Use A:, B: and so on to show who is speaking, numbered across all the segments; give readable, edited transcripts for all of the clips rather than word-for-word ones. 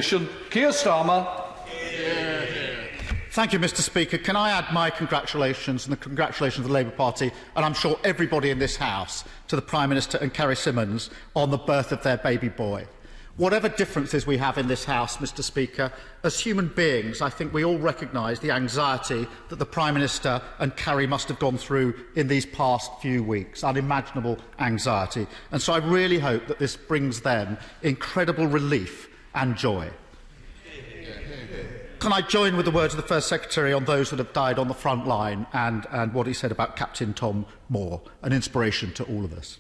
A: Sir Keir Starmer.
B: Thank you, Mr. Speaker. Can I add my congratulations and the congratulations of the Labour Party, and I'm sure everybody in this House, to the Prime Minister and Carrie Symonds on the birth of their baby boy. Whatever differences we have in this House, Mr. Speaker, as human beings, I think we all recognise the anxiety that the Prime Minister and Carrie must have gone through in these past few weeks, unimaginable anxiety. And so I really hope that this brings them incredible relief and joy. Can I join with the words of the First Secretary on those that have died on the front line and what he said about Captain Tom Moore, an inspiration to all of us.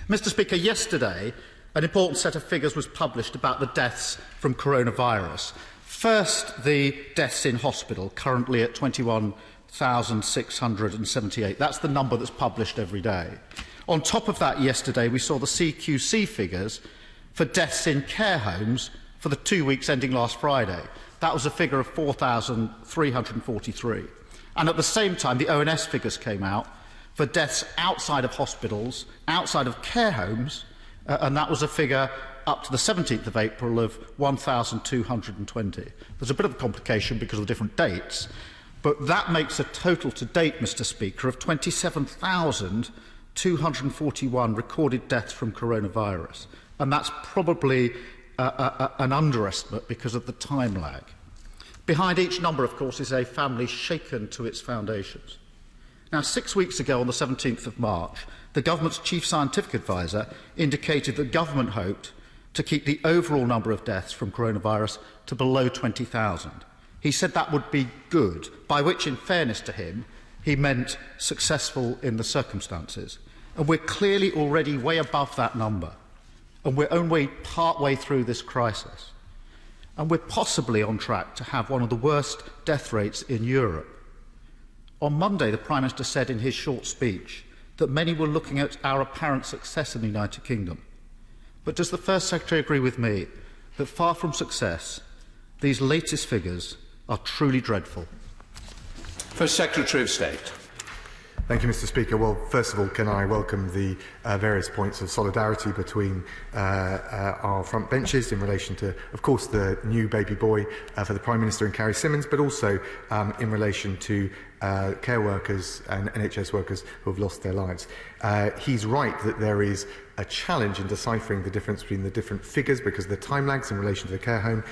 B: Mr. Speaker, yesterday an important set of figures was published about the deaths from coronavirus. First, the deaths in hospital, currently at 21,678. That's the number that's published every day. On top of that, yesterday we saw the CQC figures for deaths in care homes for the 2 weeks ending last Friday. That was a figure of 4,343. And at the same time, the ONS figures came out for deaths outside of hospitals, outside of care homes, and that was a figure up to the 17th of April of 1,220. There's a bit of a complication because of the different dates, but that makes a total to date, Mr. Speaker, of 27,241 recorded deaths from coronavirus. And that's probably an underestimate because of the time lag. Behind each number, of course, is a family shaken to its foundations. Now, 6 weeks ago, on the 17th of March, the government's chief scientific advisor indicated that government hoped to keep the overall number of deaths from coronavirus to below 20,000. He said that would be good, by which, in fairness to him, he meant successful in the circumstances. And we're clearly already way above that number. And we're only part way through this crisis. And we're possibly on track to have one of the worst death rates in Europe. On Monday, the Prime Minister said in his short speech that many were looking at our apparent success in the United Kingdom. But does the First Secretary agree with me that far from success, these latest figures are truly dreadful?
A: First Secretary of State.
C: Thank you, Mr. Speaker. Well, first of all, can I welcome the various points of solidarity between our front benches in relation to, of course, the new baby boy for the Prime Minister and Carrie Symonds, but also in relation to care workers and NHS workers who have lost their lives. He's right that there is a challenge in deciphering the difference between the different figures because of the time lags in relation to the care home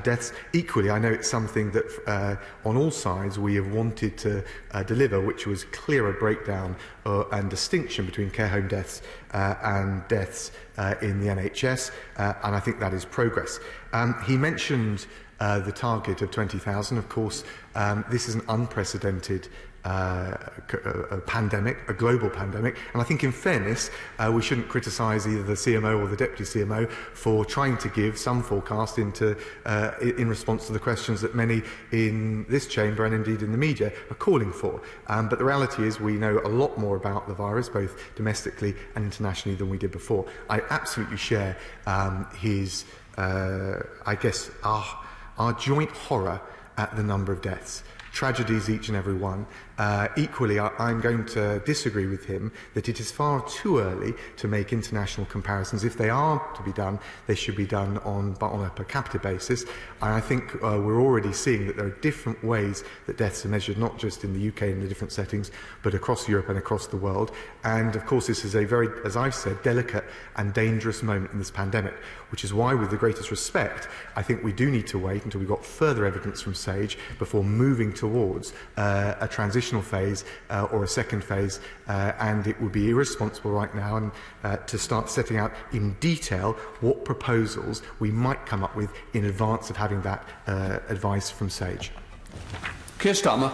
C: deaths. Equally, I know it's something that on all sides we have wanted to deliver, which was clearer breakdown and distinction between care home deaths and deaths in the NHS, and I think that is progress. He mentioned the target of 20,000. Of course, this is an unprecedented a pandemic, a global pandemic, and I think in fairness we shouldn't criticise either the CMO or the Deputy CMO for trying to give some forecast in response to the questions that many in this chamber and indeed in the media are calling for. But the reality is we know a lot more about the virus, both domestically and internationally, than we did before. I absolutely share his, I guess, our joint horror at the number of deaths. Tragedies, each and every one. Equally, I'm going to disagree with him that it is far too early to make international comparisons. If they are to be done, they should be done on a per capita basis. And I think we're already seeing that there are different ways that deaths are measured, not just in the UK in the different settings, but across Europe and across the world. And of course, this is a very, as I've said, delicate and dangerous moment in this pandemic, which is why, with the greatest respect, I think we do need to wait until we've got further evidence from SAGE before moving towards a transitional phase or a second phase, and it would be irresponsible right now and to start setting out in detail what proposals we might come up with in advance of having that advice from SAGE.
A: Keir Starmer.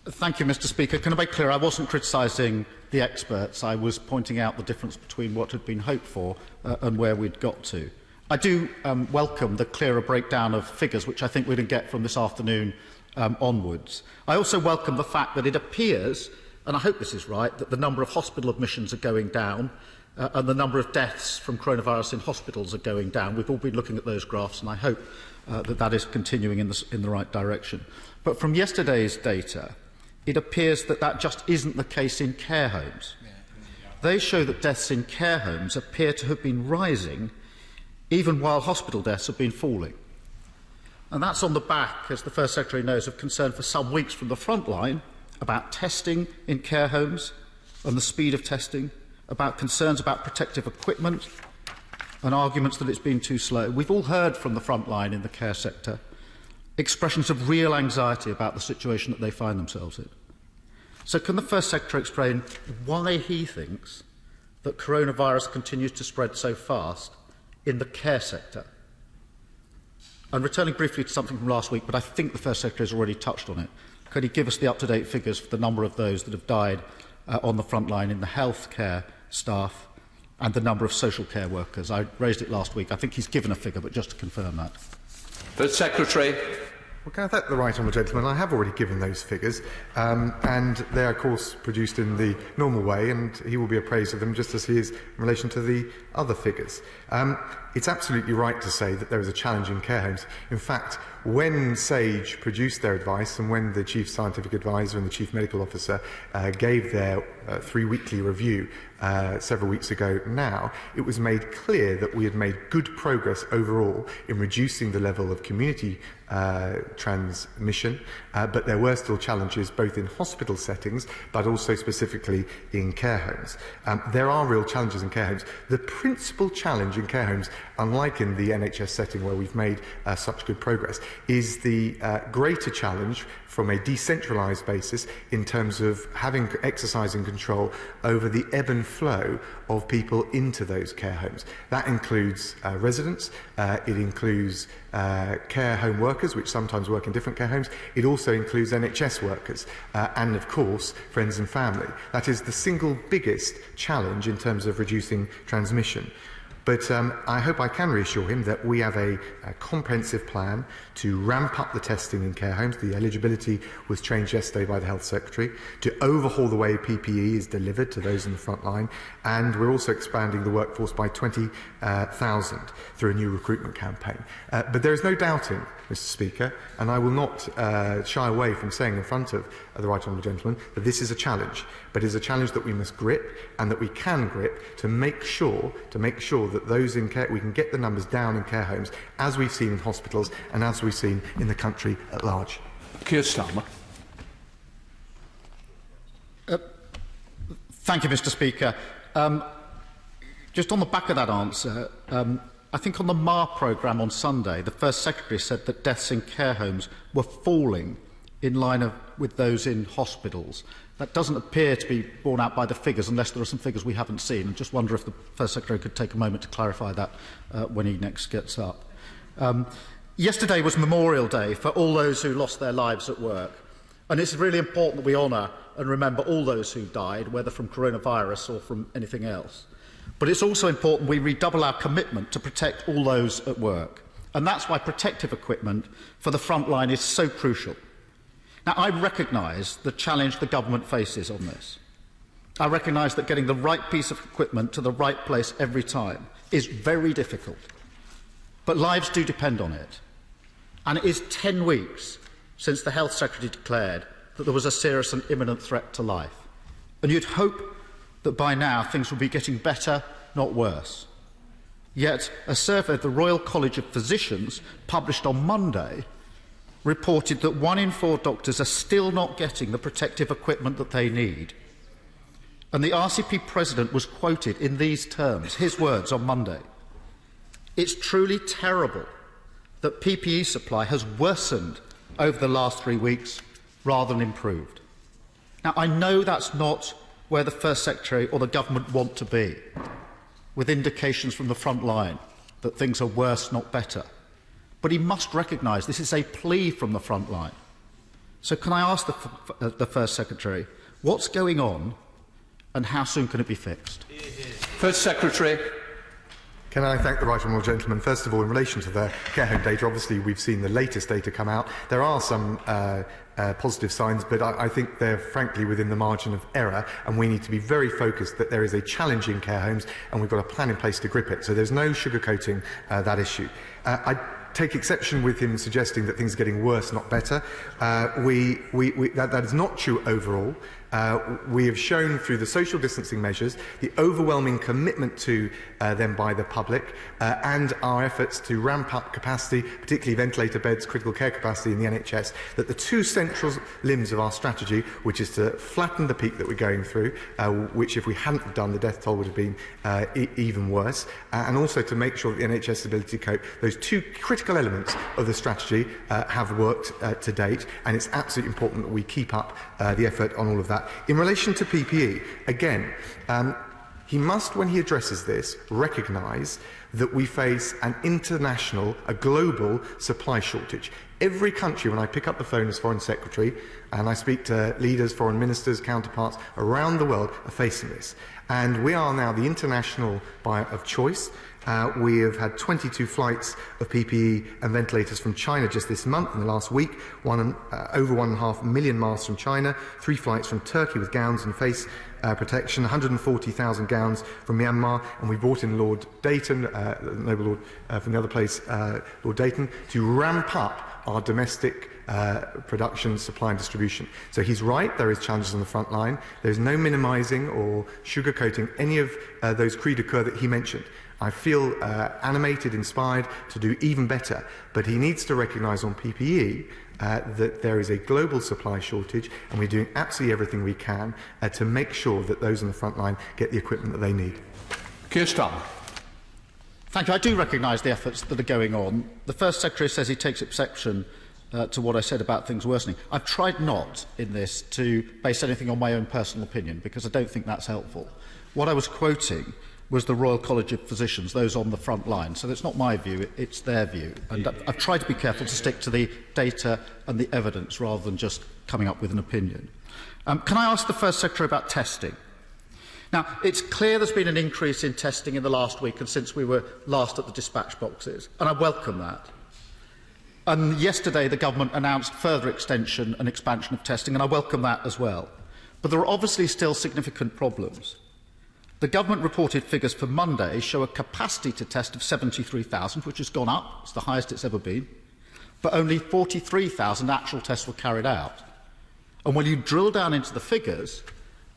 B: Thank you, Mr. Speaker. Can I be clear? I wasn't criticising the experts. I was pointing out the difference between what had been hoped for and where we'd got to. I do welcome the clearer breakdown of figures, which I think we're going to get from this afternoon onwards. I also welcome the fact that it appears, and I hope this is right, that the number of hospital admissions are going down and the number of deaths from coronavirus in hospitals are going down. We've all been looking at those graphs, and I hope that is continuing in the right direction. But from yesterday's data, it appears that just isn't the case in care homes. They show that deaths in care homes appear to have been rising even while hospital deaths have been falling. And that's on the back, as the First Secretary knows, of concern for some weeks from the front line about testing in care homes and the speed of testing, about concerns about protective equipment and arguments that it's been too slow. We've all heard from the front line in the care sector expressions of real anxiety about the situation that they find themselves in. So can the First Secretary explain why he thinks that coronavirus continues to spread so fast in the care sector? And returning briefly to something from last week, but I think the First Secretary has already touched on it, could he give us the up-to-date figures for the number of those that have died on the front line in the healthcare staff and the number of social care workers? I raised it last week. I think he's given a figure, but just to confirm that.
A: First Secretary.
C: Well, can I thank the right honourable gentleman? I have already given those figures, and they are, of course, produced in the normal way, and he will be appraised of them just as he is in relation to the other figures. It's absolutely right to say that there is a challenge in care homes. In fact, when SAGE produced their advice and when the Chief Scientific Advisor and the Chief Medical Officer gave their 3-weekly review several weeks ago now, it was made clear that we had made good progress overall in reducing the level of community transmission, but there were still challenges both in hospital settings but also specifically in care homes. There are real challenges in care homes. The principal challenge in care homes, unlike in the NHS setting where we've made such good progress, is the greater challenge from a decentralised basis in terms of exercising control over the ebb and flow of people into those care homes. That includes residents, it includes care home workers, which sometimes work in different care homes. It also includes NHS workers and, of course, friends and family. That is the single biggest challenge in terms of reducing transmission. But I hope I can reassure him that we have a comprehensive plan to ramp up the testing in care homes. The eligibility was changed yesterday by the Health Secretary, to overhaul the way PPE is delivered to those in the front line, and we're also expanding the workforce by 20,000 through a new recruitment campaign. But there is no doubting, Mr. Speaker, and I will not shy away from saying in front of the right honourable gentleman that this is a challenge, but it is a challenge that we must grip and that we can grip to make sure that those in care, we can get the numbers down in care homes, as we've seen in hospitals and as we've seen in the country at large.
A: Keir Starmer.
B: Thank you, Mr. Speaker. Just on the back of that answer, I think on the MAR programme on Sunday, the First Secretary said that deaths in care homes were falling in line with those in hospitals. That doesn't appear to be borne out by the figures, unless there are some figures we haven't seen. I just wonder if the First Secretary could take a moment to clarify that when he next gets up. Yesterday was Memorial Day for all those who lost their lives at work. And it's really important that we honour and remember all those who died, whether from coronavirus or from anything else. But it's also important we redouble our commitment to protect all those at work. And that's why protective equipment for the front line is so crucial. Now, I recognise the challenge the government faces on this. I recognise that getting the right piece of equipment to the right place every time is very difficult. But lives do depend on it. And it is 10 weeks since the Health Secretary declared that there was a serious and imminent threat to life. And you'd hope that by now things will be getting better, not worse. Yet a survey of the Royal College of Physicians, published on Monday, reported that 1 in 4 doctors are still not getting the protective equipment that they need. And the RCP president was quoted in these terms, his words on Monday: "It's truly terrible that PPE supply has worsened over the last 3 weeks rather than improved." Now, I know that's not where the First Secretary or the government want to be, with indications from the front line that things are worse, not better. But he must recognise this is a plea from the front line. So can I ask the First Secretary, what's going on and how soon can it be fixed?
A: First Secretary.
C: Can I thank the right honourable gentleman? First of all, in relation to the care home data, obviously we've seen the latest data come out. There are some positive signs, but I think they're frankly within the margin of error, and we need to be very focused that there is a challenge in care homes and we've got a plan in place to grip it. So there's no sugarcoating that issue. I take exception with him suggesting that things are getting worse, not better. That is not true overall. We have shown through the social distancing measures the overwhelming commitment to them by the public and our efforts to ramp up capacity, particularly ventilator beds, critical care capacity in the NHS, that the two central limbs of our strategy, which is to flatten the peak that we're going through, which if we hadn't done, the death toll would have been even worse, and also to make sure that the NHS ability to cope, those two critical elements of the strategy have worked to date, and it's absolutely important that we keep up the effort on all of that. In relation to PPE, again, he must, when he addresses this, recognise that we face an international, a global supply shortage. Every country, when I pick up the phone as Foreign Secretary and I speak to leaders, foreign ministers, counterparts around the world, are facing this. And we are now the international buyer of choice. We have had 22 flights of PPE and ventilators from China just this month, in the last week, over 1.5 million masks from China, 3 flights from Turkey with gowns and face protection, 140,000 gowns from Myanmar, and we brought in Lord Dayton, the Noble Lord from the other place, Lord Dayton, to ramp up our domestic production, supply and distribution. So he's right, there is challenges on the front line. There's no minimising or sugarcoating any of those cris de coeur that he mentioned. I feel animated, inspired to do even better, but he needs to recognise on PPE that there is a global supply shortage, and we're doing absolutely everything we can to make sure that those on the front line get the equipment that they need.
A: Keir Starmer.
B: Thank you. I do recognise the efforts that are going on. The First Secretary says he takes exception to what I said about things worsening. I've tried not, in this, to base anything on my own personal opinion, because I don't think that's helpful. What I was quoting was the Royal College of Physicians, those on the front line. So it's not my view, it's their view. And I've tried to be careful to stick to the data and the evidence rather than just coming up with an opinion. Can I ask the First Secretary about testing? Now, it's clear there's been an increase in testing in the last week and since we were last at the dispatch boxes, and I welcome that. And yesterday the government announced further extension and expansion of testing, and I welcome that as well. But there are obviously still significant problems. The government reported figures for Monday show a capacity to test of 73,000, which has gone up, it's the highest it's ever been, but only 43,000 actual tests were carried out. And when you drill down into the figures,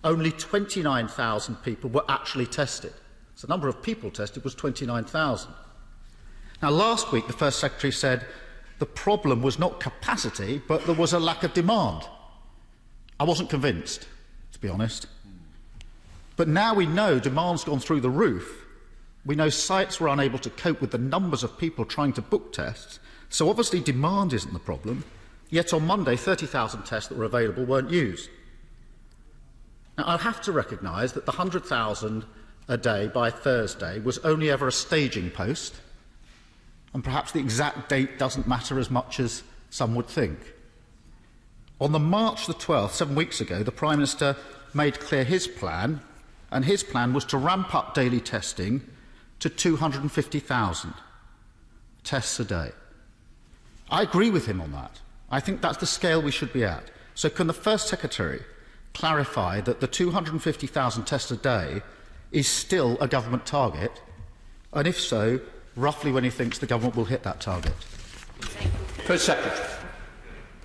B: only 29,000 people were actually tested. So the number of people tested was 29,000. Now, last week, the First Secretary said the problem was not capacity, but there was a lack of demand. I wasn't convinced, to be honest. But now we know demand's gone through the roof. We know sites were unable to cope with the numbers of people trying to book tests. So obviously demand isn't the problem. Yet on Monday, 30,000 tests that were available weren't used. Now, I'll have to recognise that the 100,000 a day by Thursday was only ever a staging post, and perhaps the exact date doesn't matter as much as some would think. On the March the 12th, 7 weeks ago, the Prime Minister made clear his plan, and his plan was to ramp up daily testing to 250,000 tests a day. I agree with him on that. I think that's the scale we should be at. So can the First Secretary clarify that the 250,000 tests a day is still a government target, and if so, roughly when he thinks the government will hit that target?
A: First Secretary.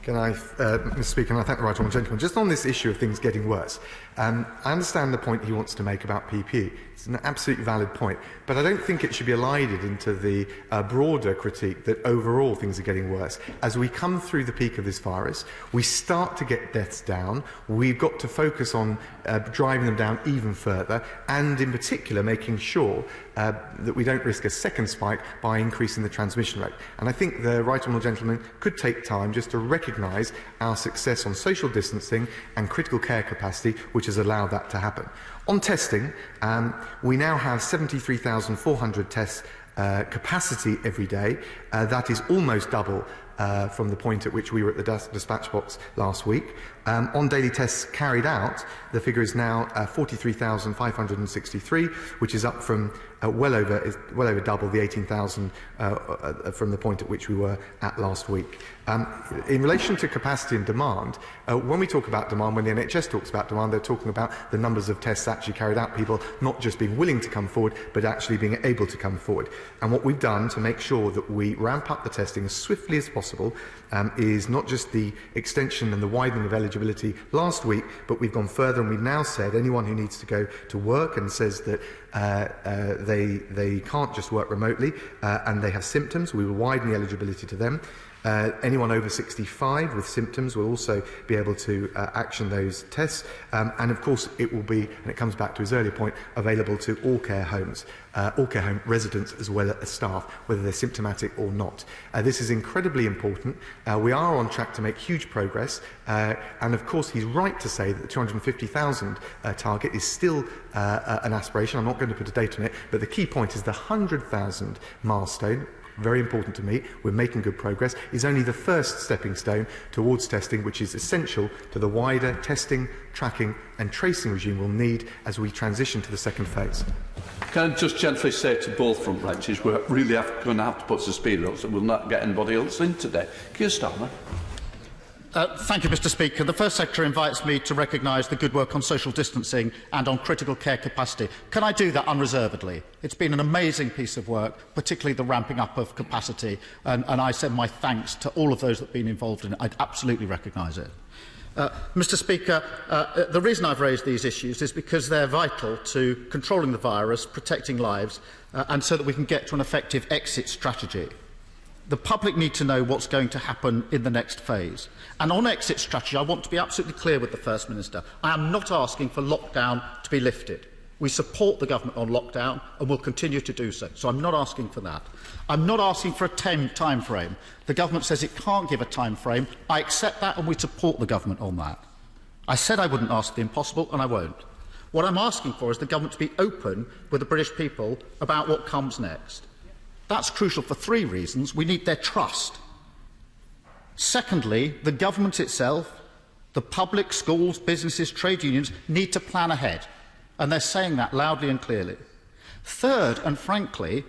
C: Can I, Mr. Speaker, and I thank the right honourable gentleman, just on this issue of things getting worse. I understand the point he wants to make about PPE. It's an absolutely valid point, but I don't think it should be elided into the broader critique that overall things are getting worse. As we come through the peak of this virus, we start to get deaths down. We've got to focus on driving them down even further, and in particular making sure that we don't risk a second spike by increasing the transmission rate. And I think the right honourable gentleman could take time just to recognise our success on social distancing and critical care capacity, which has allowed that to happen. On testing, we now have 73,400 tests capacity every day. That is almost double from the point at which we were at the dispatch box last week. On daily tests carried out, the figure is now 43,563, which is up from well over double the 18,000 from the point at which we were at last week. In relation to capacity and demand, when we talk about demand, when the NHS talks about demand, they're talking about the numbers of tests actually carried out, people not just being willing to come forward, but actually being able to come forward. And what we've done to make sure that we ramp up the testing as swiftly as possible possible is not just the extension and the widening of eligibility last week, but we've gone further and we've now said anyone who needs to go to work and says that they can't just work remotely and they have symptoms, we will widen the eligibility to them. Anyone over 65 with symptoms will also be able to action those tests. And of course, it will be, and it comes back to his earlier point, available to all care homes, all care home residents as well as staff, whether they're symptomatic or not. This is incredibly important. We are on track to make huge progress. And of course, he's right to say that the 250,000 target is still an aspiration. I'm not going to put a date on it, but the key point is the 100,000 milestone. Very important to me, we're making good progress, is only the first stepping stone towards testing, which is essential to the wider testing, tracking and tracing regime we'll need as we transition to the second phase.
A: Can I just gently say to both front benches, we're really going to have to put some speed up so we'll not get anybody else in today. Keir Starmer.
B: Thank you, Mr Speaker. The First Secretary invites me to recognise the good work on social distancing and on critical care capacity. Can I do that unreservedly? It's been an amazing piece of work, particularly the ramping up of capacity, and I send my thanks to all of those that have been involved in it. I absolutely recognise it. Mr Speaker, the reason I've raised these issues is because they're vital to controlling the virus, protecting lives, and so that we can get to an effective exit strategy. The public need to know what's going to happen in the next phase. And on exit strategy, I want to be absolutely clear with the First Minister. I am not asking for lockdown to be lifted. We support the government on lockdown and will continue to do so. So I'm not asking for that. I'm not asking for a time frame. The government says it can't give a time frame. I accept that and we support the government on that. I said I wouldn't ask the impossible and I won't. What I'm asking for is the government to be open with the British people about what comes next. That's crucial for three reasons. We need their trust. Secondly, the government itself, the public, schools, businesses, trade unions need to plan ahead. And they're saying that loudly and clearly. Third, and frankly,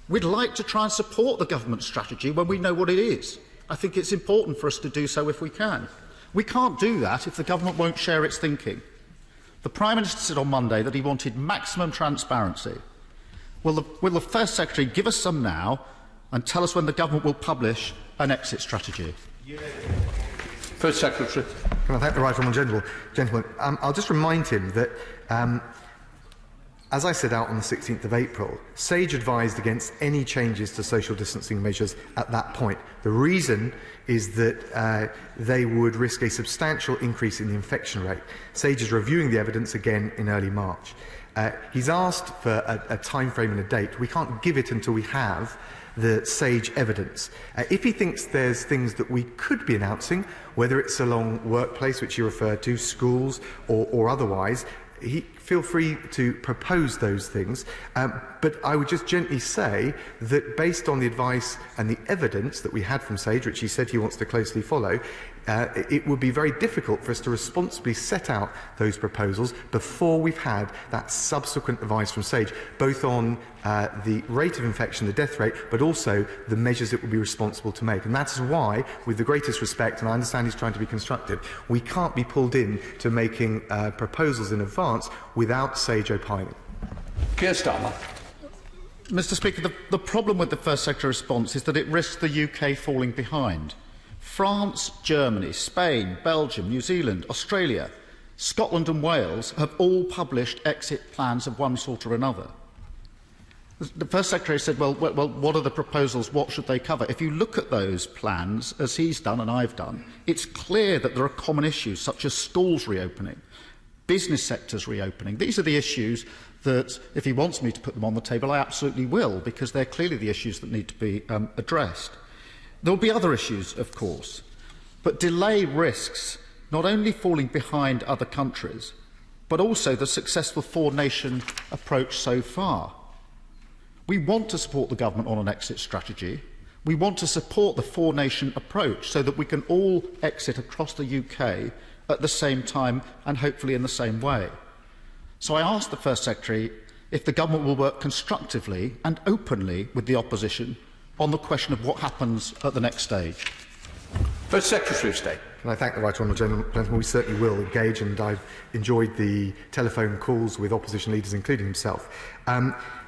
B: we'd like to try and support the government strategy when we know what it is. I think it's important for us to do so if we can. We can't do that if the government won't share its thinking. The Prime Minister said on Monday that he wanted maximum transparency. Will the First Secretary give us some now and tell us when the government will publish an exit strategy?
A: First Secretary.
C: Can I thank the right honourable gentleman? I'll just remind him that, as I set out on the 16th of April, SAGE advised against any changes to social distancing measures at that point. The reason is that they would risk a substantial increase in the infection rate. SAGE is reviewing the evidence again in early March. He's asked for a time frame and a date. We can't give it until we have the SAGE evidence. If he thinks there's things that we could be announcing, whether it's along workplace, which you referred to, schools or otherwise, feel free to propose those things. But I would just gently say that based on the advice and the evidence that we had from SAGE, which he said he wants to closely follow, it would be very difficult for us to responsibly set out those proposals before we've had that subsequent advice from SAGE, both on the rate of infection, the death rate, but also the measures it would be responsible to make. And that's why, with the greatest respect, and I understand he's trying to be constructive, we can't be pulled in to making proposals in advance without SAGE opining.
A: Keir Starmer.
B: Mr Speaker, the problem with the First Secretary response is that it risks the UK falling behind. France, Germany, Spain, Belgium, New Zealand, Australia, Scotland and Wales have all published exit plans of one sort or another. The First Secretary said, well, what are the proposals? What should they cover? If you look at those plans, as he's done and I've done, it's clear that there are common issues such as schools reopening, business sectors reopening. These are the issues that, if he wants me to put them on the table, I absolutely will, because they're clearly the issues that need to be addressed. There will be other issues, of course, but delay risks not only falling behind other countries, but also the successful four-nation approach so far. We want to support the government on an exit strategy. We want to support the four-nation approach so that we can all exit across the UK at the same time and hopefully in the same way. So I asked the First Secretary if the government will work constructively and openly with the opposition on the question of what happens at the next stage.
A: First Secretary of State.
C: Can I thank the Right Honourable Gentleman? We certainly will engage, and I've enjoyed the telephone calls with opposition leaders, including himself.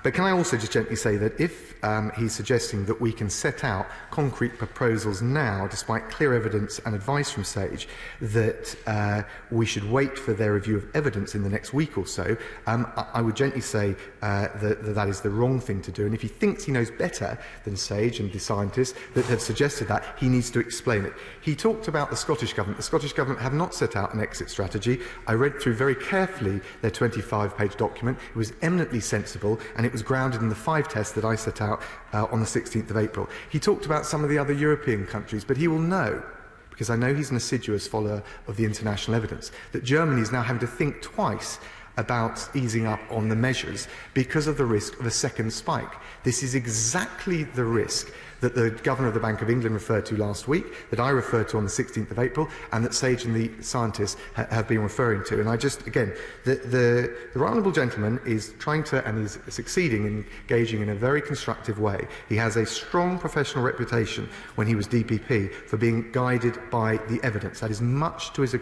C: But can I also just gently say that if he's suggesting that we can set out concrete proposals now, despite clear evidence and advice from SAGE, that we should wait for their review of evidence in the next week or so, I would gently say that is the wrong thing to do. And if he thinks he knows better than SAGE and the scientists that have suggested that, he needs to explain it. He talked about the Scottish Government. The Scottish Government have not set out an exit strategy. I read through very carefully their 25-page document. It was eminently sensible, and it was grounded in the 5 tests that I set out on the 16th of April. He talked about some of the other European countries, but he will know, because I know he's an assiduous follower of the international evidence, that Germany is now having to think twice about easing up on the measures because of the risk of a second spike. This is exactly the risk that the Governor of the Bank of England referred to last week, that I referred to on the 16th of April, and that SAGE and the scientists have been referring to. And I just, again, the Right Honourable Gentleman is trying to, and is succeeding in engaging in a very constructive way. He has a strong professional reputation when he was DPP for being guided by the evidence. That is much to his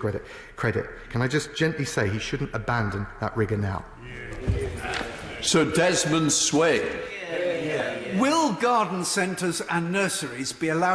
C: credit. Can I just gently say he shouldn't abandon that rigour now?
A: Sir Desmond Sway.
D: Will garden centres and nurseries be allowed